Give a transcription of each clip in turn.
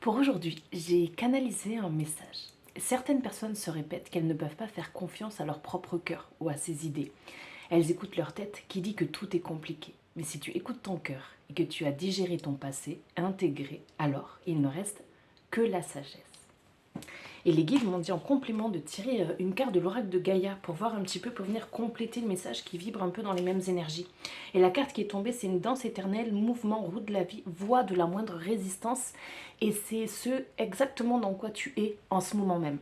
Pour aujourd'hui, j'ai canalisé un message. Certaines personnes se répètent qu'elles ne peuvent pas faire confiance à leur propre cœur ou à ses idées. Elles écoutent leur tête qui dit que tout est compliqué. Mais si tu écoutes ton cœur et que tu as digéré ton passé, intégré, alors il ne reste que la sagesse. Et les guides m'ont dit en complément de tirer une carte de l'oracle de Gaïa pour voir un petit peu, pour venir compléter le message qui vibre un peu dans les mêmes énergies. Et la carte qui est tombée, c'est une danse éternelle, mouvement, route de la vie, voie de la moindre résistance. Et c'est ce exactement dans quoi tu es en ce moment même.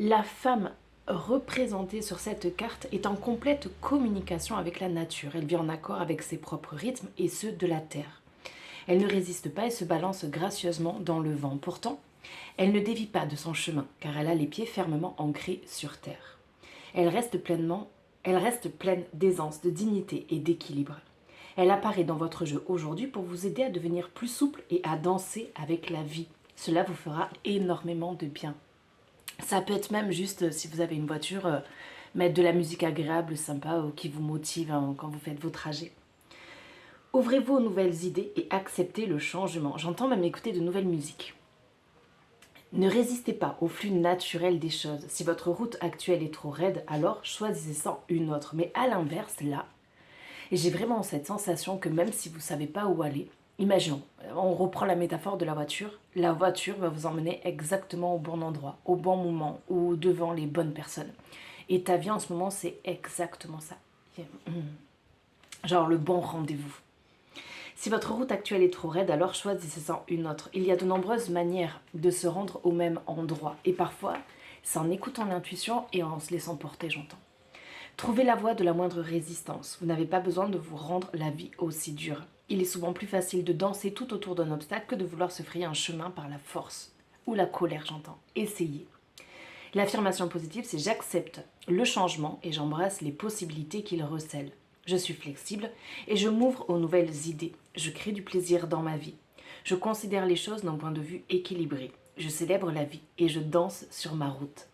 La femme représentée sur cette carte est en complète communication avec la nature. Elle vit en accord avec ses propres rythmes et ceux de la terre. Elle ne résiste pas et se balance gracieusement dans le vent. Pourtant, elle ne dévie pas de son chemin, car elle a les pieds fermement ancrés sur terre. Elle reste pleine d'aisance, de dignité et d'équilibre. Elle apparaît dans votre jeu aujourd'hui pour vous aider à devenir plus souple et à danser avec la vie. Cela vous fera énormément de bien. Ça peut être même juste, si vous avez une voiture, mettre de la musique agréable, sympa, qui vous motive quand vous faites vos trajets. Ouvrez-vous aux nouvelles idées et acceptez le changement. J'entends même écouter de nouvelles musiques. Ne résistez pas au flux naturel des choses. Si votre route actuelle est trop raide, alors choisissez-en une autre. Mais à l'inverse, là, et j'ai vraiment cette sensation que même si vous ne savez pas où aller, imaginons, on reprend la métaphore de la voiture va vous emmener exactement au bon endroit, au bon moment, ou devant les bonnes personnes. Et ta vie en ce moment, c'est exactement ça. Genre le bon rendez-vous. Si votre route actuelle est trop raide, alors choisissez-en une autre. Il y a de nombreuses manières de se rendre au même endroit. Et parfois, c'est en écoutant l'intuition et en se laissant porter, j'entends. Trouvez la voie de la moindre résistance. Vous n'avez pas besoin de vous rendre la vie aussi dure. Il est souvent plus facile de danser tout autour d'un obstacle que de vouloir se frayer un chemin par la force. Ou la colère, j'entends. Essayez. L'affirmation positive, c'est j'accepte le changement et j'embrasse les possibilités qu'il recèle. Je suis flexible et je m'ouvre aux nouvelles idées. Je crée du plaisir dans ma vie. Je considère les choses d'un point de vue équilibré. Je célèbre la vie et je danse sur ma route.